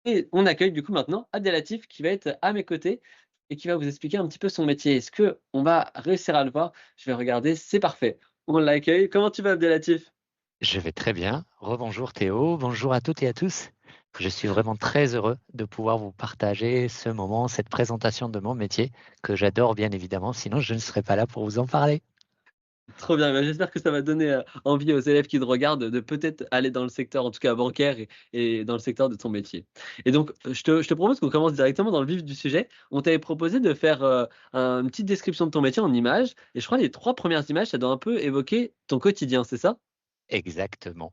Et on accueille du coup maintenant Abdelatif qui va être à mes côtés et qui va vous expliquer un petit peu son métier. Est-ce qu'on va réussir à le voir? Je vais regarder, c'est parfait. On l'accueille. Comment tu vas Abdelatif? Je vais très bien. Rebonjour Théo, bonjour à toutes et à tous. Je suis vraiment très heureux de pouvoir vous partager ce moment, cette présentation de mon métier que j'adore bien évidemment, sinon je ne serais pas là pour vous en parler. Trop bien, bah, j'espère que ça va donner, envie aux élèves qui te regardent de peut-être aller dans le secteur, en tout cas bancaire et dans le secteur de ton métier. Et donc, je te propose qu'on commence directement dans le vif du sujet. On t'avait proposé de faire, une petite description de ton métier en images et je crois les 3 premières images, ça doit un peu évoquer ton quotidien, c'est ça? Exactement.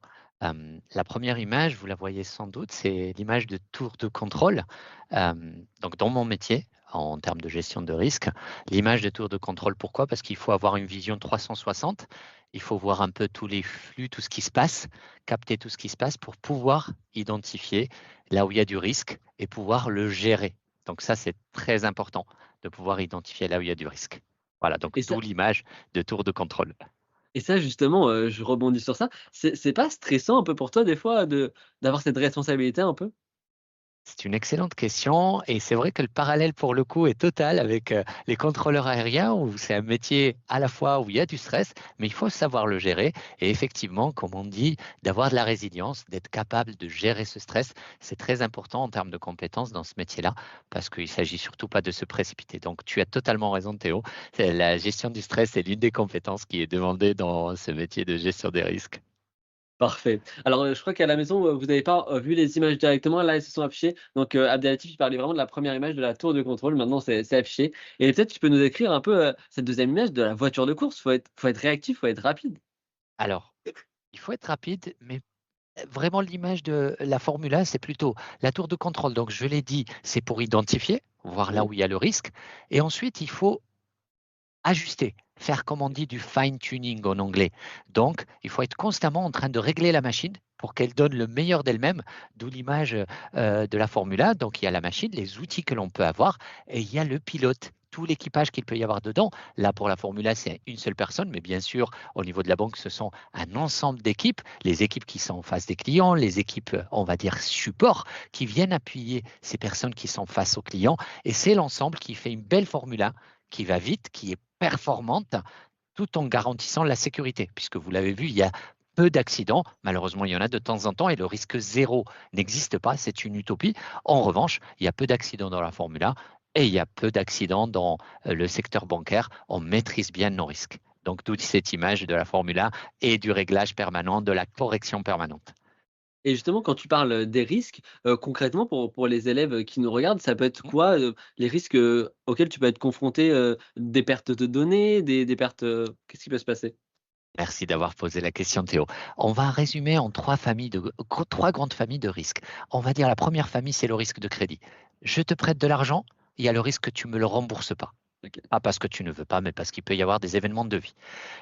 La première image, vous la voyez sans doute, c'est l'image de tour de contrôle. Donc dans mon métier, en termes de gestion de risque, l'image de tour de contrôle, pourquoi? Parce qu'il faut avoir une vision 360, il faut voir un peu tous les flux, tout ce qui se passe, capter tout ce qui se passe pour pouvoir identifier là où il y a du risque et pouvoir le gérer. Donc ça, c'est très important de pouvoir identifier là où il y a du risque. Voilà, donc Et d'où ça l'image de tour de contrôle. et ça justement, je rebondis sur ça, c'est pas stressant un peu pour toi des fois de d'avoir cette responsabilité un peu? C'est une excellente question et c'est vrai que le parallèle pour le coup est total avec les contrôleurs aériens où c'est un métier à la fois où il y a du stress, mais il faut savoir le gérer. Et effectivement, comme on dit, d'avoir de la résilience, d'être capable de gérer ce stress, c'est très important en termes de compétences dans ce métier-là parce qu'il ne s'agit surtout pas de se précipiter. Donc tu as totalement raison Théo, la gestion du stress est l'une des compétences qui est demandée dans ce métier de gestion des risques. Parfait. Alors, je crois qu'à la maison, vous n'avez pas, vu les images directement. Là, elles se sont affichées. Donc, Abdelatif, il parlait vraiment de la première image de la tour de contrôle. Maintenant, c'est affiché et peut-être tu peux nous décrire un peu, cette deuxième image de la voiture de course. Faut être réactif, faut être rapide. Alors, il faut être rapide, mais vraiment, l'image de la Formule 1, c'est plutôt la tour de contrôle. Donc, je l'ai dit, c'est pour identifier, voir là Oui. où il y a le risque. Et ensuite, il faut ajuster, faire, comme on dit, du fine-tuning en anglais. Donc, il faut être constamment en train de régler la machine pour qu'elle donne le meilleur d'elle-même, d'où l'image de la Formule 1. Donc, il y a la machine, les outils que l'on peut avoir, et il y a le pilote, tout l'équipage qu'il peut y avoir dedans. Là, pour la Formule 1, c'est une seule personne, mais bien sûr, au niveau de la banque, ce sont un ensemble d'équipes, les équipes qui sont en face des clients, les équipes, on va dire, support, qui viennent appuyer ces personnes qui sont face aux clients. Et c'est l'ensemble qui fait une belle Formule 1 qui va vite, qui est performante, tout en garantissant la sécurité. Puisque vous l'avez vu, il y a peu d'accidents. Malheureusement, il y en a de temps en temps et le risque zéro n'existe pas. C'est une utopie. En revanche, il y a peu d'accidents dans la Formule 1 et il y a peu d'accidents dans le secteur bancaire. On maîtrise bien nos risques. Donc, toute cette image de la Formule 1 et du réglage permanent, de la correction permanente. Et justement, quand tu parles, des risques, concrètement pour les élèves, qui nous regardent, ça peut être quoi, les risques, auxquels tu peux être confronté, des pertes de données, des pertes, qu'est-ce qui peut se passer? Merci d'avoir posé la question, Théo. On va résumer en trois grandes familles de risques. On va dire la première famille, c'est le risque de crédit. Je te prête de l'argent, il y a le risque que tu ne me le rembourses pas. OK. Pas parce que tu ne veux pas, mais parce qu'il peut y avoir des événements de vie.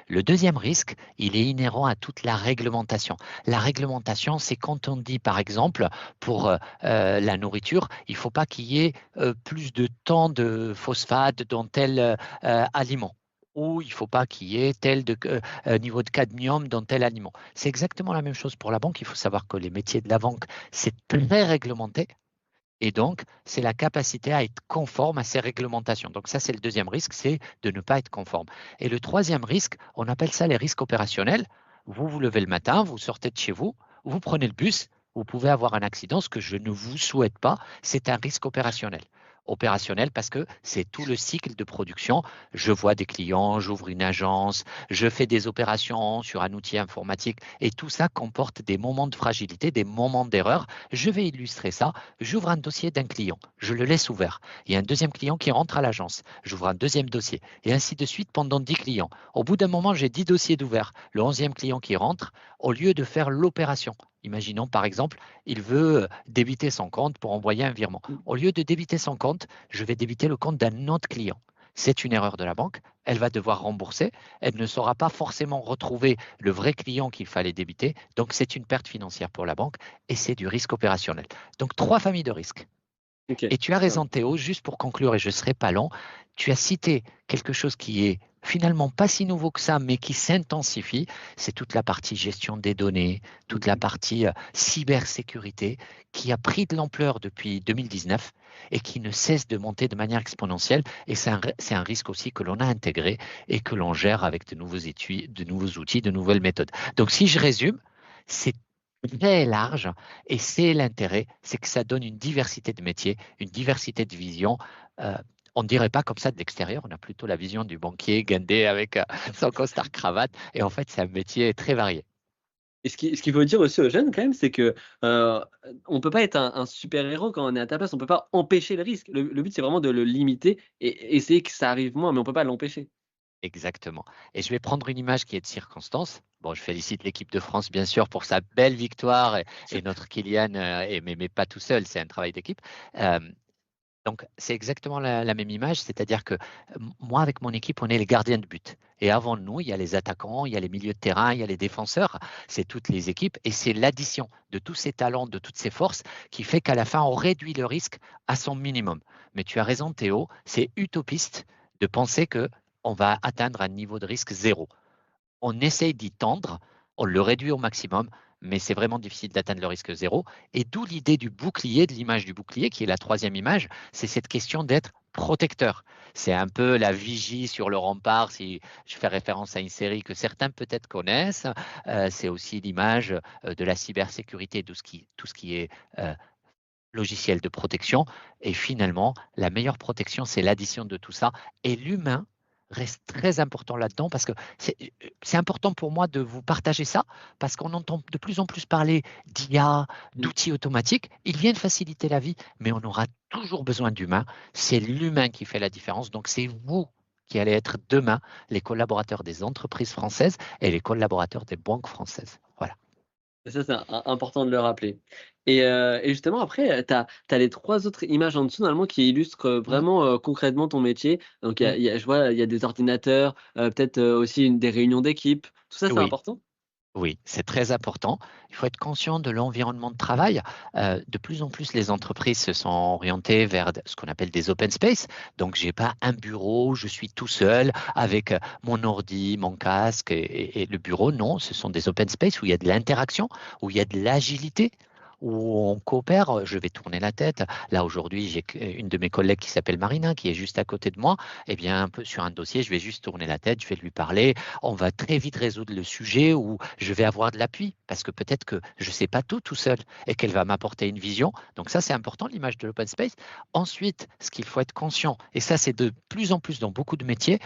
Le deuxième risque, il est inhérent à toute la réglementation. La réglementation, c'est quand on dit, par exemple, pour la nourriture, il ne faut pas qu'il y ait plus de temps de phosphate dans tel aliment ou il ne faut pas qu'il y ait niveau de cadmium dans tel aliment. C'est exactement la même chose pour la banque. Il faut savoir que les métiers de la banque, c'est très réglementé. Et donc, c'est la capacité à être conforme à ces réglementations. Donc ça, c'est le deuxième risque, c'est de ne pas être conforme. Et le troisième risque, on appelle ça les risques opérationnels. Vous vous levez le matin, vous sortez de chez vous, vous prenez le bus, vous pouvez avoir un accident, ce que je ne vous souhaite pas, c'est un risque opérationnel. Opérationnel parce que c'est tout le cycle de production. Je vois des clients, j'ouvre une agence, je fais des opérations sur un outil informatique et tout ça comporte des moments de fragilité, des moments d'erreur. Je vais illustrer ça. J'ouvre un dossier d'un client, je le laisse ouvert. Il y a un deuxième client qui rentre à l'agence, j'ouvre un deuxième dossier, et ainsi de suite pendant 10 clients. Au bout d'un moment, j'ai 10 dossiers d'ouvert. Le 11e client qui rentre, au lieu de faire l'opération, imaginons par exemple, il veut débiter son compte pour envoyer un virement. Mmh. Au lieu de débiter son compte, je vais débiter le compte d'un autre client. C'est une erreur de la banque, elle va devoir rembourser, elle ne saura pas forcément retrouver le vrai client qu'il fallait débiter, donc c'est une perte financière pour la banque et c'est du risque opérationnel. Donc, trois familles de risques. OK. Et tu as raison, Théo, juste pour conclure, et je ne serai pas long, tu as cité quelque chose qui est finalement pas si nouveau que ça, mais qui s'intensifie, c'est toute la partie gestion des données, toute la Mhm. partie cybersécurité qui a pris de l'ampleur depuis 2019 et qui ne cesse de monter de manière exponentielle. Et c'est un risque aussi que l'on a intégré et que l'on gère avec de nouveaux outils, de nouvelles méthodes. Donc si je résume, c'est très large et c'est l'intérêt, c'est que ça donne une diversité de métiers, une diversité de visions. Euh, on ne dirait pas comme ça de l'extérieur, on a plutôt la vision du banquier guindé avec son costard cravate et en fait c'est un métier très varié. Et ce qu'il faut dire aussi aux jeunes quand même, c'est que on peut pas être un super-héros quand on est à ta place, on peut pas empêcher le risque. Le but, c'est vraiment de le limiter et essayer que ça arrive moins, mais on peut pas l'empêcher. Exactement. Et je vais prendre une image qui est de circonstance. Bon, je félicite l'équipe de France, bien sûr, pour sa belle victoire et notre Kylian, mais pas tout seul, c'est un travail d'équipe. Euh, Donc, c'est exactement la même image, c'est-à-dire que moi, avec mon équipe, on est les gardiens de but. Et avant nous, il y a les attaquants, il y a les milieux de terrain, il y a les défenseurs, c'est toutes les équipes. Et c'est l'addition de tous ces talents, de toutes ces forces qui fait qu'à la fin, on réduit le risque à son minimum. Mais tu as raison, Théo, c'est utopiste de penser que on va atteindre un niveau de risque zéro. On essaye d'y tendre, on le réduit au maximum, mais c'est vraiment difficile d'atteindre le risque zéro. Et d'où l'idée du bouclier, de l'image du bouclier, qui est la troisième image, c'est cette question d'être protecteur. C'est un peu la vigie sur le rempart, si je fais référence à une série que certains peut-être connaissent. C'est aussi l'image de la cybersécurité, tout ce qui est euh, logiciel de protection. Et finalement, la meilleure protection, c'est l'addition de tout ça. Et l'humain reste très important là-dedans parce que c'est important pour moi de vous partager ça parce qu'on entend de plus en plus parler d'IA, Mmh. d'outils automatiques. Ils viennent faciliter la vie, mais on aura toujours besoin d'humains. C'est l'humain qui fait la différence. Donc, c'est vous qui allez être demain les collaborateurs des entreprises françaises et les collaborateurs des banques françaises. Voilà. Et ça, c'est important de le rappeler et justement après, tu as les 3 autres images en dessous normalement qui illustrent, Mm, vraiment, concrètement ton métier. Donc mm. je vois, il y a des ordinateurs, peut-être, aussi des réunions d'équipe. Tout ça, c'est Oui. important? Oui, c'est très important. Il faut être conscient de l'environnement de travail. De plus en plus, les entreprises se sont orientées vers ce qu'on appelle des open space. Donc, j'ai pas un bureau, je suis tout seul avec mon ordi, mon casque et le bureau. Non, ce sont des open space où il y a de l'interaction, où il y a de l'agilité, où on coopère. Je vais tourner la tête. Là, aujourd'hui, j'ai une de mes collègues qui s'appelle Marina, qui est juste à côté de moi. Eh bien, un peu sur un dossier, je vais juste tourner la tête, je vais lui parler, on va très vite résoudre le sujet où je vais avoir de l'appui parce que peut-être que je ne sais pas tout seul et qu'elle va m'apporter une vision. Donc ça, c'est important, l'image de l'open space. Ensuite, ce qu'il faut être conscient, et ça, c'est de plus en plus dans beaucoup de métiers,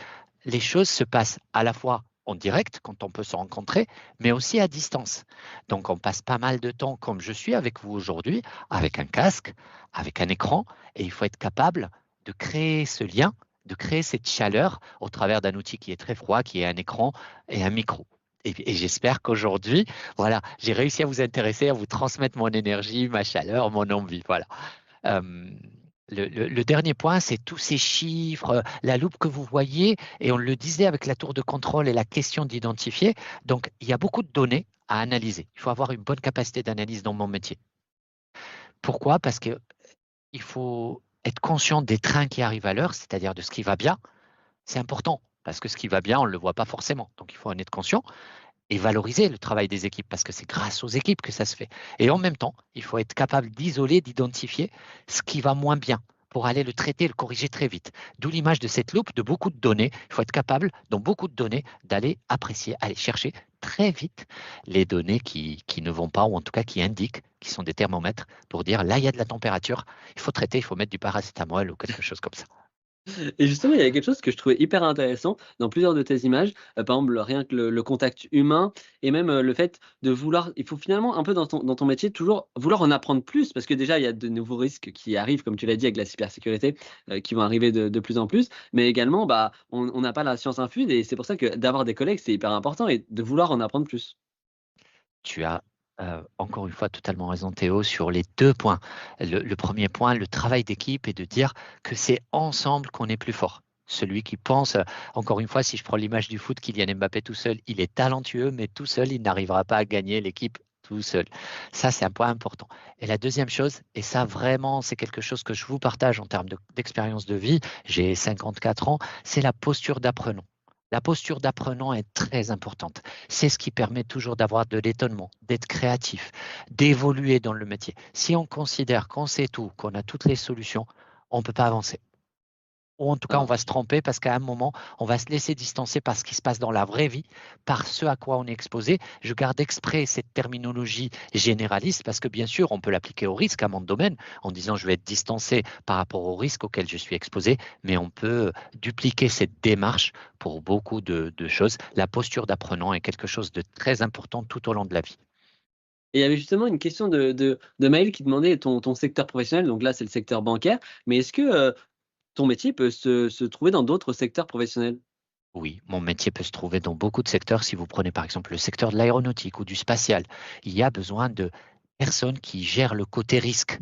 les choses se passent à la fois en direct, quand on peut se rencontrer, mais aussi à distance. Donc, on passe pas mal de temps, comme je suis avec vous aujourd'hui, avec un casque, avec un écran, et il faut être capable de créer ce lien, de créer cette chaleur au travers d'un outil qui est très froid, qui est un écran et un micro. Et j'espère qu'aujourd'hui, voilà, j'ai réussi à vous intéresser, à vous transmettre mon énergie, ma chaleur, mon envie. Voilà. Euh, le dernier point, c'est tous ces chiffres, la loupe que vous voyez, et on le disait avec la tour de contrôle et la question d'identifier. Donc, il y a beaucoup de données à analyser. Il faut avoir une bonne capacité d'analyse dans mon métier. Pourquoi? Parce qu'il faut être conscient des trains qui arrivent à l'heure, c'est-à-dire de ce qui va bien. C'est important, parce que ce qui va bien, on ne le voit pas forcément. Donc, il faut en être conscient et valoriser le travail des équipes parce que c'est grâce aux équipes que ça se fait. Et en même temps, il faut être capable d'isoler, d'identifier ce qui va moins bien pour aller le traiter, le corriger très vite. D'où l'image de cette loupe de beaucoup de données. Il faut être capable, dans beaucoup de données, d'aller apprécier, aller chercher très vite les données qui ne vont pas, ou en tout cas qui indiquent, qui sont des thermomètres, pour dire là, il y a de la température, il faut traiter, il faut mettre du paracétamol ou quelque chose comme ça. Et justement, il y avait quelque chose que je trouvais hyper intéressant dans plusieurs de tes images, par exemple, rien que le contact humain et même, le fait de vouloir il faut finalement un peu dans ton métier toujours vouloir en apprendre plus parce que déjà il y a de nouveaux risques qui arrivent, comme tu l'as dit avec la cybersécurité, qui vont arriver de plus en plus. Mais également, bah, on n'a pas la science infuse et c'est pour ça que d'avoir des collègues, c'est hyper important et de vouloir en apprendre plus. Tu as encore une fois totalement raison, Théo, sur les deux points. Le premier point, le travail d'équipe et de dire que c'est ensemble qu'on est plus fort. Celui qui pense, encore une fois, si je prends l'image du foot, Kylian Mbappé tout seul, il est talentueux, mais tout seul, il n'arrivera pas à gagner l'équipe tout seul. Ça, c'est un point important. Et la deuxième chose, et ça vraiment, c'est quelque chose que je vous partage en termes d'expérience de vie, j'ai 54 ans, c'est la posture d'apprenant. La posture d'apprenant est très importante. C'est ce qui permet toujours d'avoir de l'étonnement, d'être créatif, d'évoluer dans le métier. Si on considère qu'on sait tout, qu'on a toutes les solutions, on ne peut pas avancer. Ou en tout Ça cas, on va se marche. tromper parce qu'à un moment, on va se laisser distancer par ce qui se passe dans la vraie vie, par ce à quoi on est exposé. Je garde exprès cette terminologie généraliste parce que bien sûr, on peut l'appliquer au risque à mon domaine en disant je vais être distancé par rapport au risque auquel je suis exposé, mais on peut dupliquer cette démarche pour beaucoup de choses. La posture d'apprenant est quelque chose de très important tout au long de la vie. Et il y avait justement une question de Maël qui demandait ton secteur professionnel, donc là, c'est le secteur bancaire, mais est-ce que, ton métier peut se trouver dans d'autres secteurs professionnels? Oui, mon métier peut se trouver dans beaucoup de secteurs. Si vous prenez par exemple le secteur de l'aéronautique ou du spatial, il y a besoin de personnes qui gèrent le côté risque.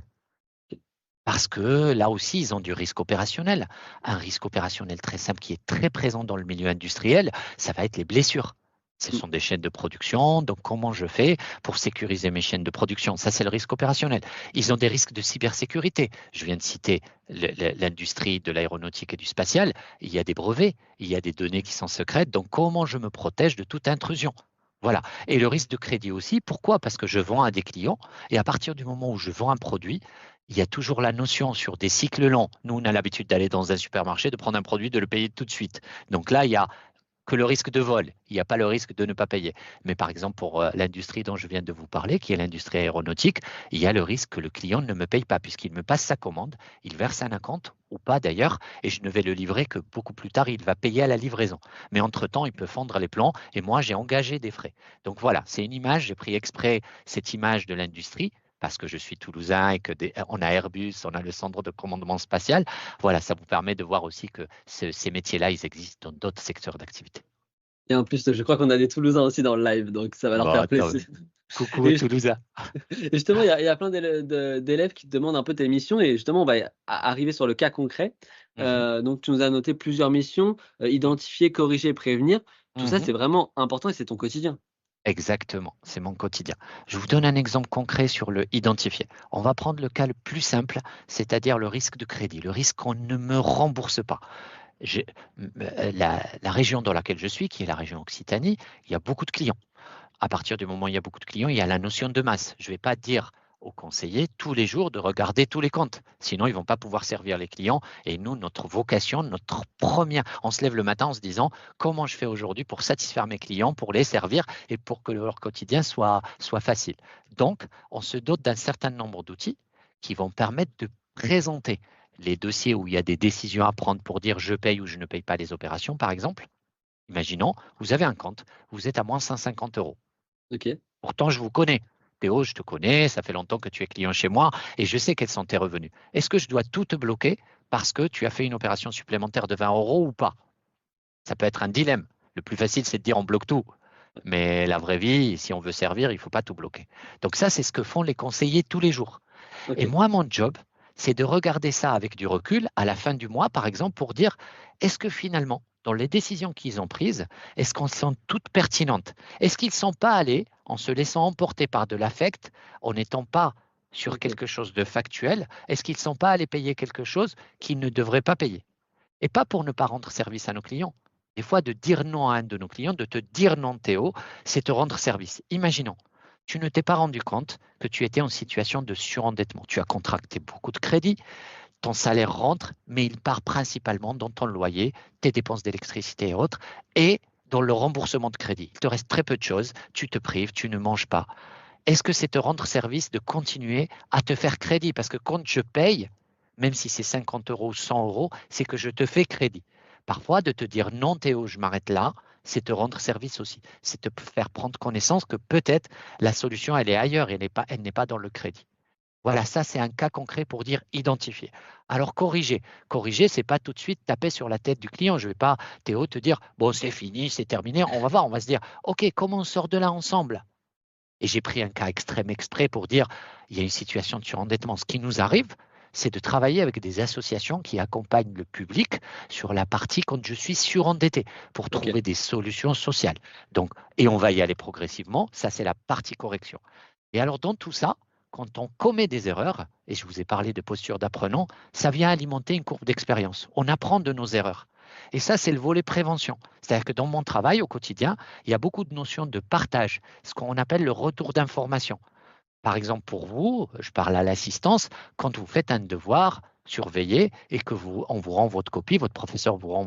Parce que là aussi, ils ont du risque opérationnel. Un risque opérationnel très simple qui est très présent dans le milieu industriel, ça va être les blessures. Ce Mmh. sont des chaînes de production, donc comment je fais pour sécuriser mes chaînes de production? Ça, c'est le risque opérationnel. Ils ont des risques de cybersécurité. Je viens de citer l'industrie de l'aéronautique et du spatial. Il y a des brevets, il y a des données qui sont secrètes, donc comment je me protège de toute intrusion? Voilà. Et le risque de crédit aussi, pourquoi? Parce que je vends à des clients et à partir du moment où je vends un produit, il y a toujours la notion sur des cycles longs. Nous, on a l'habitude d'aller dans un supermarché, de prendre un produit, de le payer tout de suite. Donc là, il y a que le risque de vol, il n'y a pas le risque de ne pas payer. Mais par exemple, pour l'industrie dont je viens de vous parler, qui est l'industrie aéronautique, il y a le risque que le client ne me paye pas, puisqu'il me passe sa commande, il verse un acompte, ou pas d'ailleurs, et je ne vais le livrer que beaucoup plus tard, il va payer à la livraison. Mais entre-temps, il peut fendre les plans, et moi, j'ai engagé des frais. Donc voilà, c'est une image, j'ai pris exprès cette image de l'industrie, parce que je suis toulousain et que on a Airbus, on a le centre de commandement spatial. Voilà, ça vous permet de voir aussi que ces métiers-là, ils existent dans d'autres secteurs d'activité. Et en plus, je crois qu'on a des Toulousains aussi dans le live, donc ça va leur Bon, faire attends, plaisir. coucou aux Et Toulousains. justement, il y a plein d'élèves qui te demandent un peu tes missions et justement, on va arriver sur le cas concret. Mhm, Donc tu nous as noté plusieurs missions, identifier, corriger, prévenir. Tout ça, mhm. c'est vraiment important et c'est ton quotidien. Exactement, c'est mon quotidien. Je vous donne un exemple concret sur le identifier. On va prendre le cas le plus simple, c'est-à-dire le risque de crédit, le risque qu'on ne me rembourse pas. J'ai- la région dans laquelle je suis, qui est la région Occitanie, il y a beaucoup de clients. À partir du moment où il y a beaucoup de clients, il y a la notion de masse. Je ne vais pas dire aux conseillers tous les jours de regarder tous les comptes. Sinon, ils ne vont pas pouvoir servir les clients. Et nous, notre vocation, notre première, on se lève le matin en se disant comment je fais aujourd'hui pour satisfaire mes clients, pour les servir et pour que leur quotidien soit facile. Donc, on se dote d'un certain nombre d'outils qui vont permettre de présenter les dossiers où il y a des décisions à prendre pour dire je paye ou je ne paye pas les opérations, par exemple. Imaginons, vous avez un compte, vous êtes à moins 150 euros. OK. Pourtant, je vous connais. Théo, je te connais, ça fait longtemps que tu es client chez moi et je sais quels sont tes revenus. Est-ce que je dois tout te bloquer parce que tu as fait une opération supplémentaire de 20 euros ou pas? Ça peut être un dilemme. Le plus facile, c'est de dire on bloque tout. Mais la vraie vie, si on veut servir, il ne faut pas tout bloquer. Donc ça, c'est ce que font les conseillers tous les jours. Et OK. moi, mon job, c'est de regarder ça avec du recul à la fin du mois, par exemple, pour dire, est-ce que finalement, dans les décisions qu'ils ont prises, est-ce qu'elles sont toutes pertinentes? Est-ce qu'ils ne sont pas allés en se laissant emporter par de l'affect, en n'étant pas sur OK. quelque chose de factuel? Est-ce qu'ils ne sont pas allés payer quelque chose qu'ils ne devraient pas payer? Et pas pour ne pas rendre service à nos clients. Des fois, de dire non à un de nos clients, de te dire non, Théo, c'est te rendre service. Imaginons, tu ne t'es pas rendu compte que tu étais en situation de surendettement. Tu as contracté beaucoup de crédits, ton salaire rentre, mais il part principalement dans ton loyer, tes dépenses d'électricité et autres, et dans le remboursement de crédit. Il te reste très peu de choses, tu te prives, tu ne manges pas. Est-ce que c'est te rendre service de continuer à te faire crédit? Parce que quand je paye, même si c'est 50 euros ou 100 euros, c'est que je te fais crédit. Parfois, de te dire non, Théo, je m'arrête là, c'est te rendre service aussi. C'est te faire prendre connaissance que peut-être la solution, elle est ailleurs, elle n'est pas dans le crédit. Voilà, ça, c'est un cas concret pour dire identifier. Alors, corriger. Corriger, c'est pas tout de suite taper sur la tête du client. Je ne vais pas, Théo, te dire, bon, c'est fini, c'est terminé. On va voir, on va se dire, OK, comment on sort de là ensemble? Et j'ai pris un cas extrême exprès pour dire, il y a une situation de surendettement. Ce qui nous arrive, c'est de travailler avec des associations qui accompagnent le public sur la partie quand je suis surendetté pour OK. trouver des solutions sociales. Donc, et on va y aller progressivement. Ça, c'est la partie correction. Et alors, dans tout ça, quand on commet des erreurs, et je vous ai parlé de posture d'apprenant, ça vient alimenter une courbe d'expérience. On apprend de nos erreurs. Et ça, c'est le volet prévention. C'est-à-dire que dans mon travail au quotidien, il y a beaucoup de notions de partage, ce qu'on appelle le retour d'information. Par exemple, pour vous, je parle à l'assistance, quand vous faites un devoir surveillé et que on vous rend votre copie, votre professeur vous rend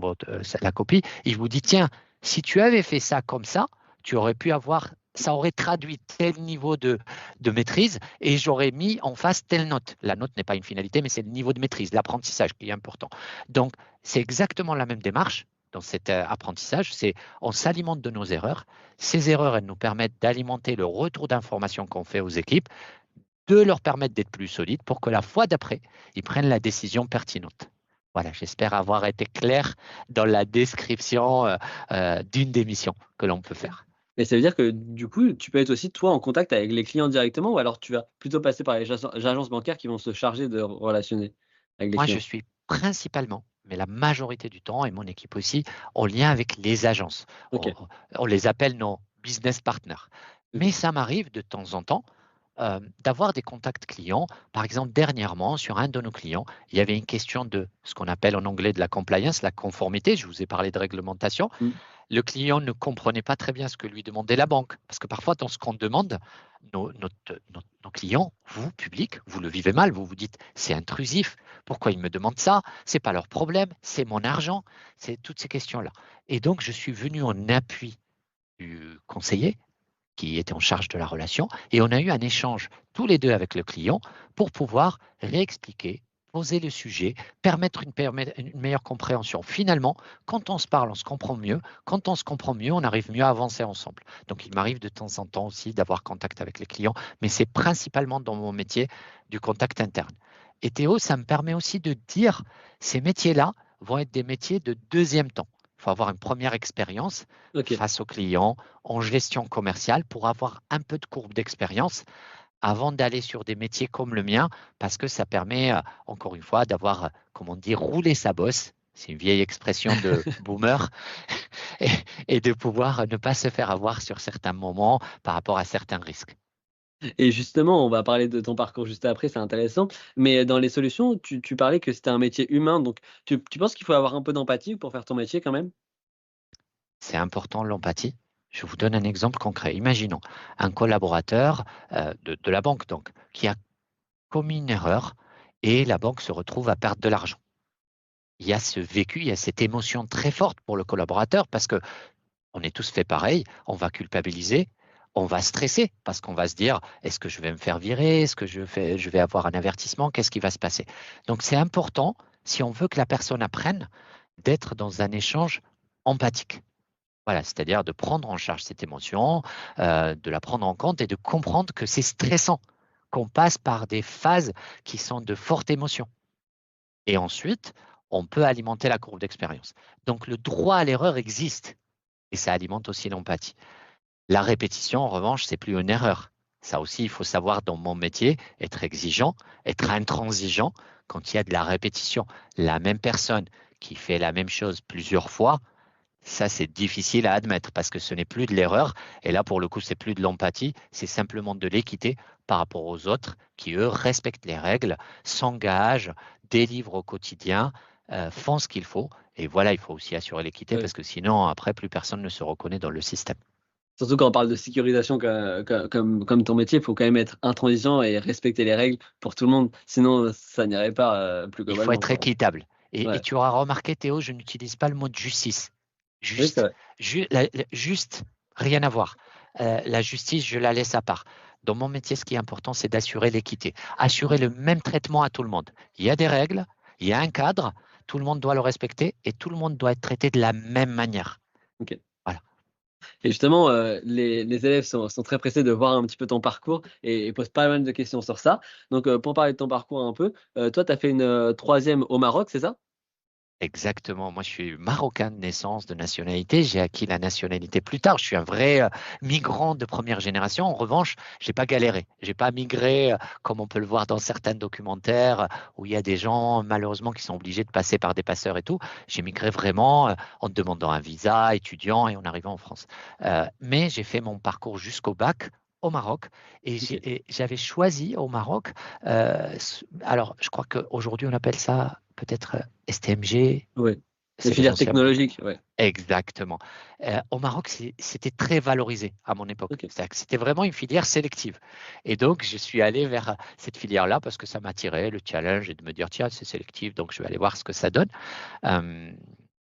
la copie, il vous dit, tiens, si tu avais fait ça comme ça, tu aurais pu avoir, ça aurait traduit tel niveau de maîtrise et j'aurais mis en face telle note. La note n'est pas une finalité, mais c'est le niveau de maîtrise, l'apprentissage qui est important. Donc, c'est exactement la même démarche dans cet apprentissage, c'est on s'alimente de nos erreurs. Ces erreurs, elles nous permettent d'alimenter le retour d'informations qu'on fait aux équipes, de leur permettre d'être plus solides pour que la fois d'après, ils prennent la décision pertinente. Voilà, j'espère avoir été clair dans la description d'une des missions que l'on peut faire. Mais ça veut dire que du coup, tu peux être aussi toi en contact avec les clients directement ou alors tu vas plutôt passer par les agences bancaires qui vont se charger de relationner avec les Moi, je clients? suis principalement, mais la majorité du temps, et mon équipe aussi, en lien avec les agences. On, OK, on les appelle nos business partners. OK. Mais ça m'arrive de temps en temps d'avoir des contacts clients. Par exemple, dernièrement, sur un de nos clients, il y avait une question de ce qu'on appelle en anglais de la compliance, la conformité. Je vous ai parlé de réglementation. Mmh. Le client ne comprenait pas très bien ce que lui demandait la banque. Parce que parfois, dans ce qu'on demande, nos clients, vous, public, vous le vivez mal. Vous vous dites, c'est intrusif. Pourquoi ils me demandent ça? Ce n'est pas leur problème. C'est mon argent. C'est toutes ces questions-là. Et donc, je suis venu en appui du conseiller qui était en charge de la relation, et on a eu un échange tous les deux avec le client pour pouvoir réexpliquer, poser le sujet, permettre une meilleure compréhension. Finalement, quand on se parle, on se comprend mieux. Quand on se comprend mieux, on arrive mieux à avancer ensemble. Donc, il m'arrive de temps en temps aussi d'avoir contact avec les clients, mais c'est principalement dans mon métier du contact interne. Et Théo, ça me permet aussi de dire, ces métiers-là vont être des métiers de deuxième temps. Il faut avoir une première expérience OK. face aux clients, en gestion commerciale pour avoir un peu de courbe d'expérience avant d'aller sur des métiers comme le mien, parce que ça permet, encore une fois, d'avoir, comme on dit, roulé sa bosse. C'est une vieille expression de boomer, et, et de pouvoir ne pas se faire avoir sur certains moments par rapport à certains risques. Et justement, on va parler de ton parcours juste après, c'est intéressant. Mais dans les solutions, tu parlais que c'était un métier humain, donc tu penses qu'il faut avoir un peu d'empathie pour faire ton métier quand même? C'est important l'empathie. Je vous donne un exemple concret. Imaginons un collaborateur de la banque donc, qui a commis une erreur et la banque se retrouve à perdre de l'argent. Il y a ce vécu, il y a cette émotion très forte pour le collaborateur parce que on est tous fait pareil, on va culpabiliser, on va stresser parce qu'on va se dire est-ce que je vais me faire virer, est-ce que je vais avoir un avertissement, qu'est-ce qui va se passer? Donc c'est important, si on veut que la personne apprenne, d'être dans un échange empathique. Voilà, c'est-à-dire de prendre en charge cette émotion, de la prendre en compte et de comprendre que c'est stressant, qu'on passe par des phases qui sont de forte émotion. Et ensuite, on peut alimenter la courbe d'expérience. Donc le droit à l'erreur existe et ça alimente aussi l'empathie. La répétition, en revanche, c'est plus une erreur. Ça aussi, il faut savoir dans mon métier être exigeant, être intransigeant quand il y a de la répétition. La même personne qui fait la même chose plusieurs fois, ça, c'est difficile à admettre parce que ce n'est plus de l'erreur. Et là, pour le coup, c'est plus de l'empathie, c'est simplement de l'équité par rapport aux autres qui, eux, respectent les règles, s'engagent, délivrent au quotidien, font ce qu'il faut. Et voilà, il faut aussi assurer l'équité Oui. parce que sinon, après, plus personne ne se reconnaît dans le système. Surtout quand on parle de sécurisation comme ton métier, il faut quand même être intransigeant et respecter les règles pour tout le monde. Sinon, ça n'irait pas, plus Il faut globalement, être quoi. équitable. Et Ouais. tu auras remarqué, Théo, je n'utilise pas le mot de justice. Oui, c'est Juste, vrai. juste, rien à voir. La justice, je la laisse à part. Dans mon métier, ce qui est important, c'est d'assurer l'équité, assurer le même traitement à tout le monde. Il y a des règles, il y a un cadre, tout le monde doit le respecter et tout le monde doit être traité de la même manière. OK. Voilà. Et justement, les élèves sont très pressés de voir un petit peu ton parcours et posent pas mal de questions sur ça. Donc, pour parler de ton parcours un peu, toi, tu as fait une, 3e au Maroc, c'est ça? Exactement. Moi, je suis marocain de naissance, de nationalité. J'ai acquis la nationalité plus tard. Je suis un vrai migrant de première génération. En revanche, j'ai pas galéré. J'ai pas migré comme on peut le voir dans certains documentaires où il y a des gens, malheureusement, qui sont obligés de passer par des passeurs et tout. J'ai migré vraiment en demandant un visa étudiant et en arrivant en France. Mais j'ai fait mon parcours jusqu'au bac au Maroc OK. et j'avais choisi au Maroc. Alors, je crois qu'aujourd'hui, on appelle ça peut-être STMG. Ouais. Les c'est filières essentiellement. technologiques, ouais. Exactement. Au Maroc, c'était très valorisé à mon époque. Ok. C'est-à-dire que c'était vraiment une filière sélective. Et donc, je suis allé vers cette filière-là parce que ça m'attirait, le challenge, et de me dire, tiens, c'est sélectif, donc je vais aller voir ce que ça donne. Euh,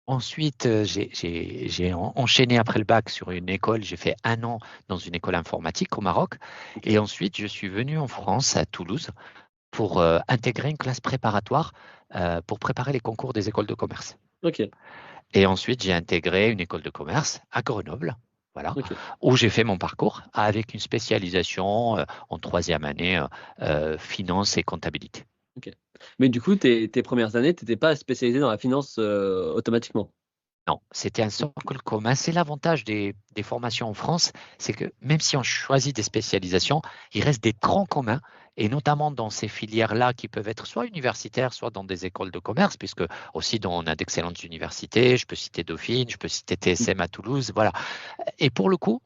Ensuite, j'ai enchaîné après le bac sur une école. J'ai fait 1 an dans une école informatique au Maroc. Ok. Et ensuite, je suis venu en France, à Toulouse, pour intégrer une classe préparatoire pour préparer les concours des écoles de commerce. Ok. Et ensuite, j'ai intégré une école de commerce à Grenoble, voilà, Ok. où j'ai fait mon parcours avec une spécialisation en 3e année, finance et comptabilité. Ok. Mais du coup, tes premières années, tu n'étais pas spécialisé dans la finance automatiquement. Non, c'était un socle commun. C'est l'avantage des formations en France, c'est que même si on choisit des spécialisations, il reste des troncs communs, et notamment dans ces filières-là qui peuvent être soit universitaires, soit dans des écoles de commerce, puisque aussi on a d'excellentes universités. Je peux citer Dauphine, je peux citer TSM à Toulouse, voilà. Et pour le coup,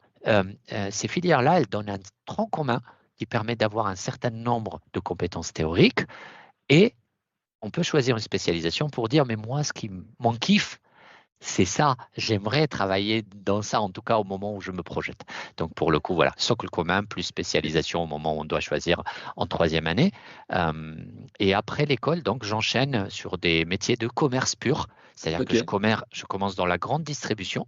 ces filières-là, elles donnent un tronc commun qui permet d'avoir un certain nombre de compétences théoriques, et on peut choisir une spécialisation pour dire, mais moi, ce qui m'en kiffe, c'est ça, j'aimerais travailler dans ça, en tout cas au moment où je me projette. Donc pour le coup, voilà, socle commun plus spécialisation au moment où on doit choisir en 3e année. Euh, et après l'école, donc j'enchaîne sur des métiers de commerce pur, c'est-à-dire que Ok. je commence dans la grande distribution,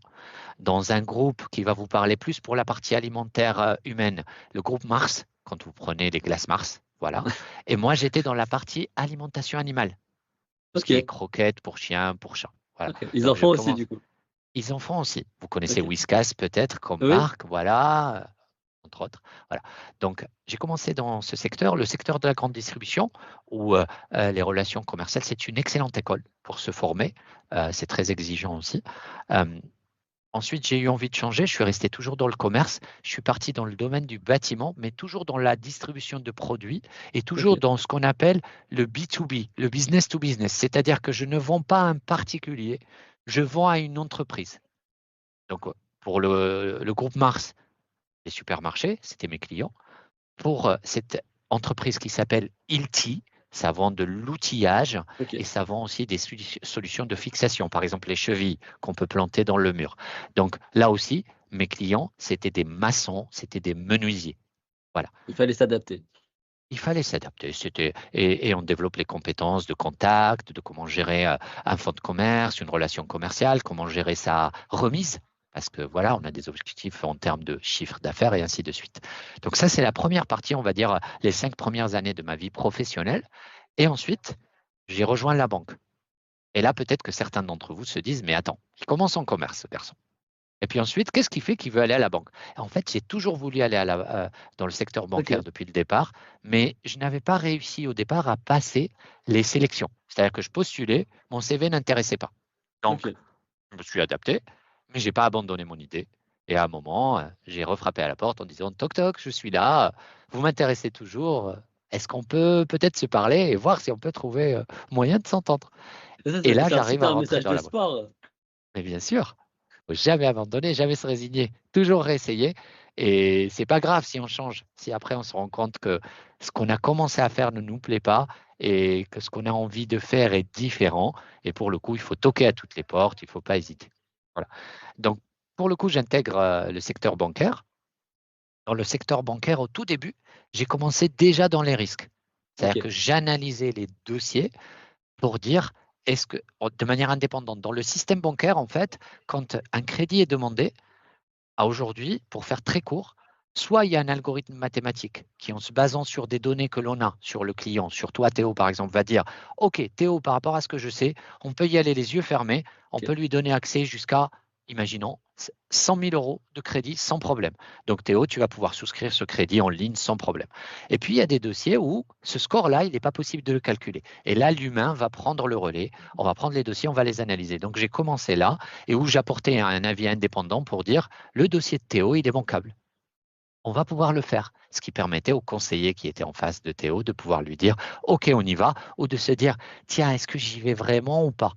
dans un groupe qui va vous parler plus pour la partie alimentaire humaine, le groupe Mars, quand vous prenez les glaces Mars, voilà. Et moi, j'étais dans la partie alimentation animale, tout ce Ok. qui est croquettes pour chiens, pour chats. Voilà. Ok. Ils en Donc, je font aussi, commence. du coup. Ils en font aussi. Vous connaissez Ok. Whiskas peut-être comme Oui. marque, voilà, entre autres. Voilà. Donc, j'ai commencé dans ce secteur, le secteur de la grande distribution, où les relations commerciales, c'est une excellente école pour se former. C'est très exigeant aussi. Euh, Ensuite, j'ai eu envie de changer. Je suis resté toujours dans le commerce. Je suis parti dans le domaine du bâtiment, mais toujours dans la distribution de produits et Ok. toujours dans ce qu'on appelle le B2B, le business to business. C'est-à-dire que je ne vends pas à un particulier, je vends à une entreprise. Donc, pour le groupe Mars, les supermarchés, c'était mes clients. Pour cette entreprise qui s'appelle Ilti, ça vend de l'outillage et Ok. ça vend aussi des solutions de fixation, par exemple les chevilles qu'on peut planter dans le mur. Donc là aussi, mes clients, c'était des maçons, c'était des menuisiers. Voilà. Il fallait s'adapter. Il fallait s'adapter. Et on développe les compétences de contact, de comment gérer un fonds de commerce, une relation commerciale, comment gérer sa remise. Parce que voilà, on a des objectifs en termes de chiffre d'affaires et ainsi de suite. Donc ça, c'est la première partie, on va dire, les 5 premières années de ma vie professionnelle. Et ensuite, j'ai rejoint la banque. Et là, peut-être que certains d'entre vous se disent, mais attends, il commence en commerce, ce garçon. Et puis ensuite, qu'est-ce qui fait qu'il veut aller à la banque? En fait, j'ai toujours voulu aller dans le secteur bancaire Ok. depuis le départ, mais je n'avais pas réussi au départ à passer les sélections. C'est-à-dire que je postulais, mon CV n'intéressait pas. Donc, Ok. je me suis adapté, mais je n'ai pas abandonné mon idée. Et à un moment, j'ai refrappé à la porte en disant, toc toc, je suis là, vous m'intéressez toujours, est-ce qu'on peut peut-être se parler et voir si on peut trouver moyen de s'entendre? Et ça, Et là, c'est un j'arrive à super rentrer message dans de la banque. sport. Mais bien sûr. Faut jamais abandonner, jamais se résigner, toujours réessayer. Et c'est pas grave si on change, si après on se rend compte que ce qu'on a commencé à faire ne nous plaît pas et que ce qu'on a envie de faire est différent. Et pour le coup, il faut toquer à toutes les portes, il ne faut pas hésiter. Voilà. Donc, pour le coup, j'intègre le secteur bancaire. Dans le secteur bancaire, au tout début, j'ai commencé déjà dans les risques. C'est-à-dire Ok. que j'analysais les dossiers pour dire est-ce que, de manière indépendante, dans le système bancaire, en fait, quand un crédit est demandé, à aujourd'hui, pour faire très court, soit il y a un algorithme mathématique qui, en se basant sur des données que l'on a sur le client, sur toi, Théo, par exemple, va dire, OK, Théo, par rapport à ce que je sais, on peut y aller les yeux fermés, on Ok. peut lui donner accès jusqu'à, imaginons, 100 000 euros de crédit sans problème. Donc, Théo, tu vas pouvoir souscrire ce crédit en ligne sans problème. Et puis, il y a des dossiers où ce score-là, il n'est pas possible de le calculer. Et là, l'humain va prendre le relais, on va prendre les dossiers, on va les analyser. Donc, j'ai commencé là et où j'apportais un avis indépendant pour dire, le dossier de Théo, il est bancable. On va pouvoir le faire. Ce qui permettait au conseiller qui était en face de Théo de pouvoir lui dire OK, on y va, ou de se dire tiens, est-ce que j'y vais vraiment ou pas?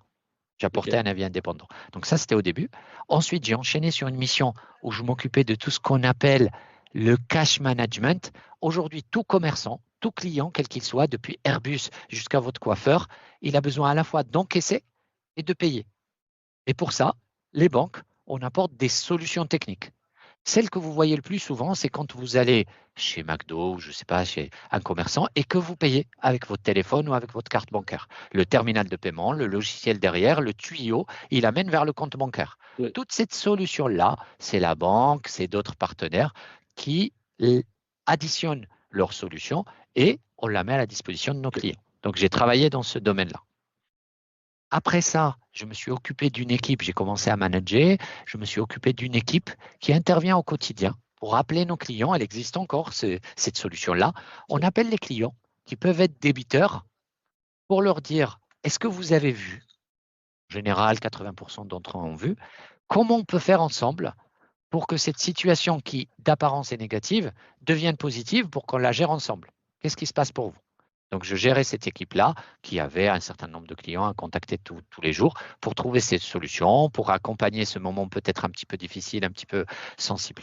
J'apportais Ok. un avis indépendant. Donc, ça, c'était au début. Ensuite, j'ai enchaîné sur une mission où je m'occupais de tout ce qu'on appelle le cash management. Aujourd'hui, tout commerçant, tout client, quel qu'il soit, depuis Airbus jusqu'à votre coiffeur, il a besoin à la fois d'encaisser et de payer. Et pour ça, les banques, on apporte des solutions techniques. Celle que vous voyez le plus souvent, c'est quand vous allez chez McDo, ou je ne sais pas, chez un commerçant, et que vous payez avec votre téléphone ou avec votre carte bancaire. Le terminal de paiement, le logiciel derrière, le tuyau, il amène vers le compte bancaire. Oui. Toute cette solution-là, c'est la banque, c'est d'autres partenaires qui additionnent leurs solutions et on la met à la disposition de nos clients. Donc, j'ai travaillé dans ce domaine-là. Après ça, je me suis occupé d'une équipe, j'ai commencé à manager, je me suis occupé d'une équipe qui intervient au quotidien pour appeler nos clients. Elle existe encore, cette solution-là. On appelle les clients qui peuvent être débiteurs pour leur dire, est-ce que vous avez vu, en général 80% d'entre eux ont vu, comment on peut faire ensemble pour que cette situation qui d'apparence est négative devienne positive pour qu'on la gère ensemble. Qu'est-ce qui se passe pour vous? Donc, je gérais cette équipe-là qui avait un certain nombre de clients à contacter tous les jours pour trouver ces solutions, pour accompagner ce moment peut-être un petit peu difficile, un petit peu sensible.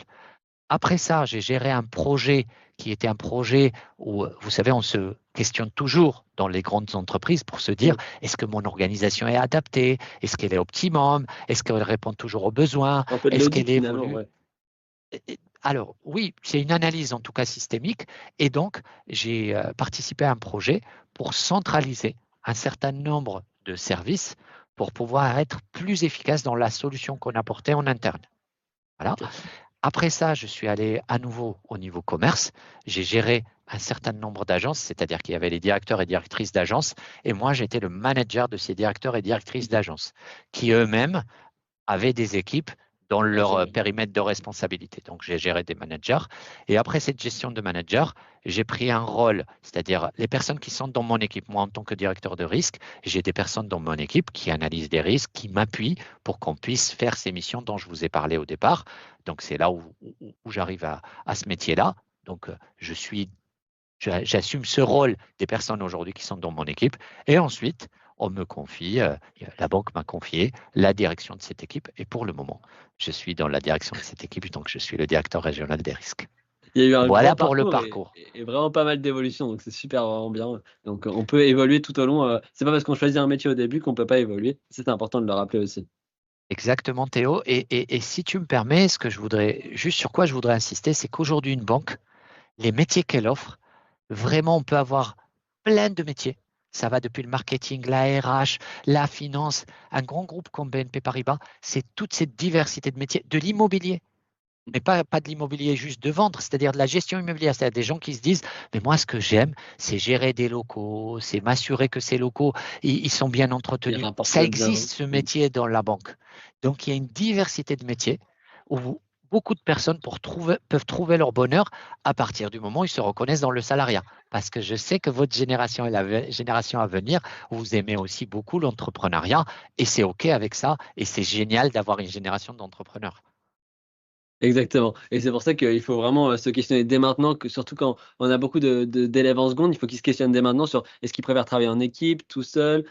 Après ça, j'ai géré un projet qui était un projet où, vous savez, on se questionne toujours dans les grandes entreprises pour se dire, est-ce que mon organisation est adaptée? Est-ce qu'elle est optimum? Est-ce qu'elle répond toujours aux besoins? Un peu de Est-ce l'audit qu'elle finalement, évolue? ouais. Alors, oui, c'est une analyse en tout cas systémique. Et donc, j'ai participé à un projet pour centraliser un certain nombre de services pour pouvoir être plus efficace dans la solution qu'on apportait en interne. Voilà. Ok. Après ça, je suis allé à nouveau au niveau commerce. J'ai géré un certain nombre d'agences, c'est-à-dire qu'il y avait les directeurs et directrices d'agences. Et moi, j'étais le manager de ces directeurs et directrices d'agences qui eux-mêmes avaient des équipes dans À leur gérer. périmètre de responsabilité. Donc, j'ai géré des managers. Et après cette gestion de manager, j'ai pris un rôle, c'est-à-dire les personnes qui sont dans mon équipe. Moi, en tant que directeur de risque, j'ai des personnes dans mon équipe qui analysent des risques, qui m'appuient pour qu'on puisse faire ces missions dont je vous ai parlé au départ. Donc, c'est là où j'arrive à ce métier-là. Donc, j'assume ce rôle des personnes aujourd'hui qui sont dans mon équipe. Et ensuite, on me confie, la banque m'a confié la direction de cette équipe. Et pour le moment, je suis dans la direction de cette équipe, donc je suis le directeur régional des risques. Il y a eu un grand Voilà pour le parcours parcours. et vraiment pas mal d'évolution, donc c'est super vraiment bien. Donc on peut évoluer tout au long, c'est pas parce qu'on choisit un métier au début qu'on peut pas évoluer. C'est important de le rappeler aussi. Exactement, Théo. Et si tu me permets, ce que je voudrais, juste sur quoi je voudrais insister, c'est qu'aujourd'hui, une banque, les métiers qu'elle offre, vraiment, on peut avoir plein de métiers. Ça va depuis le marketing, la RH, la finance. Un grand groupe comme BNP Paribas, c'est toute cette diversité de métiers, de l'immobilier. Mais pas de l'immobilier juste de vendre, c'est-à-dire de la gestion immobilière. C'est-à-dire des gens qui se disent, mais moi, ce que j'aime, c'est gérer des locaux, c'est m'assurer que ces locaux, ils sont bien Il entretenus. rapporte Ça bien. existe, ce métier, dans la banque. Donc, il y a une diversité de métiers où beaucoup de personnes peuvent trouver leur bonheur à partir du moment où ils se reconnaissent dans le salariat. Parce que je sais que votre génération et la génération à venir, vous aimez aussi beaucoup l'entrepreneuriat et c'est OK avec ça. Et c'est génial d'avoir une génération d'entrepreneurs. Exactement et c'est pour ça qu'il faut vraiment, se questionner dès maintenant, que surtout quand on a beaucoup d'élèves en seconde, il faut qu'ils se questionnent dès maintenant sur est-ce qu'ils préfèrent travailler en équipe, tout seul,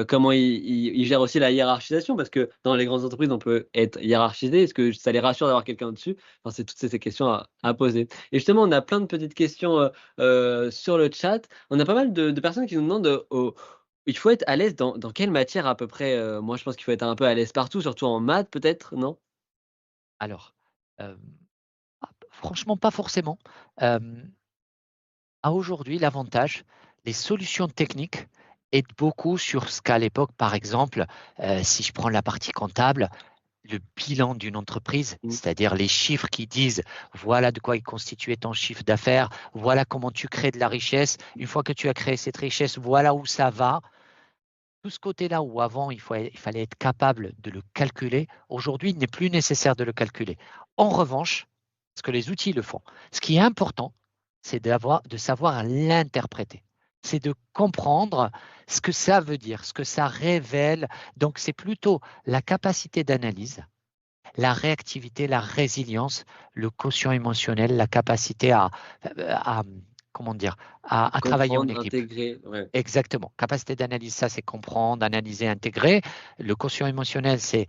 comment ils gèrent aussi la hiérarchisation parce que dans les grandes entreprises, on peut être hiérarchisé. Est-ce que ça les rassure d'avoir quelqu'un au-dessus? Enfin, c'est toutes ces questions à poser et justement, on a plein de petites questions, sur le chat. On a pas mal de personnes qui nous demandent, il faut être à l'aise dans quelle matière à peu près? Moi, je pense qu'il faut être un peu à l'aise partout, surtout en maths peut-être, non? Alors, euh, franchement, pas forcément. Euh, à aujourd'hui, l'avantage, les solutions techniques aident beaucoup sur ce qu'à l'époque, par exemple, si je prends la partie comptable, le bilan d'une entreprise, Mmh. c'est-à-dire les chiffres qui disent voilà de quoi est constitué ton chiffre d'affaires, voilà comment tu crées de la richesse. Une fois que tu as créé cette richesse, voilà où ça va. Tout ce côté-là où avant il fallait être capable de le calculer, aujourd'hui il n'est plus nécessaire de le calculer. En revanche, parce que les outils le font, ce qui est important, c'est de savoir l'interpréter. C'est de comprendre ce que ça veut dire, ce que ça révèle. Donc c'est plutôt la capacité d'analyse, la réactivité, la résilience, le quotient émotionnel, la capacité à comment dire, à travailler en Comprendre, équipe. intégrer, ouais. Exactement. Capacité d'analyse, ça c'est comprendre, analyser, intégrer. Le quotient émotionnel, c'est,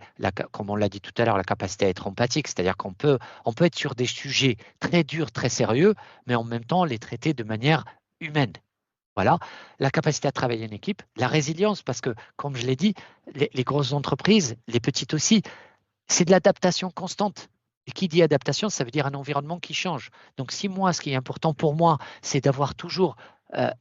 comme on l'a dit tout à l'heure, la capacité à être empathique, c'est-à-dire on peut être sur des sujets très durs, très sérieux, mais en même temps les traiter de manière humaine. Voilà, la capacité à travailler en équipe, la résilience, parce que, comme je l'ai dit, les grosses entreprises, les petites aussi, c'est de l'adaptation constante. Et qui dit adaptation, ça veut dire un environnement qui change. Donc, si moi, ce qui est important pour moi, c'est d'avoir toujours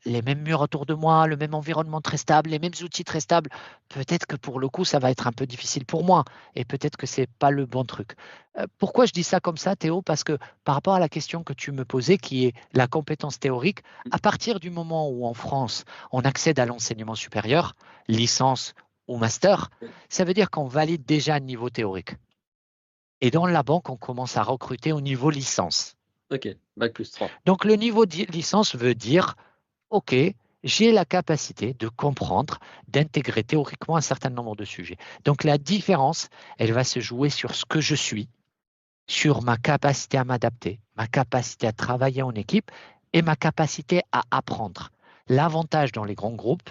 les mêmes murs autour de moi, le même environnement très stable, les mêmes outils très stables, peut-être que pour le coup, ça va être un peu difficile pour moi et peut-être que ce n'est pas le bon truc. Pourquoi je dis ça comme ça, Théo? Parce que par rapport à la question que tu me posais, qui est la compétence théorique, à partir du moment où en France, on accède à l'enseignement supérieur, licence ou master, ça veut dire qu'on valide déjà un niveau théorique. Et dans la banque, on commence à recruter au niveau licence. Ok, bac+3. Donc, le niveau de licence veut dire, OK, j'ai la capacité de comprendre, d'intégrer théoriquement un certain nombre de sujets. Donc, la différence, elle va se jouer sur ce que je suis, sur ma capacité à m'adapter, ma capacité à travailler en équipe et ma capacité à apprendre. L'avantage dans les grands groupes,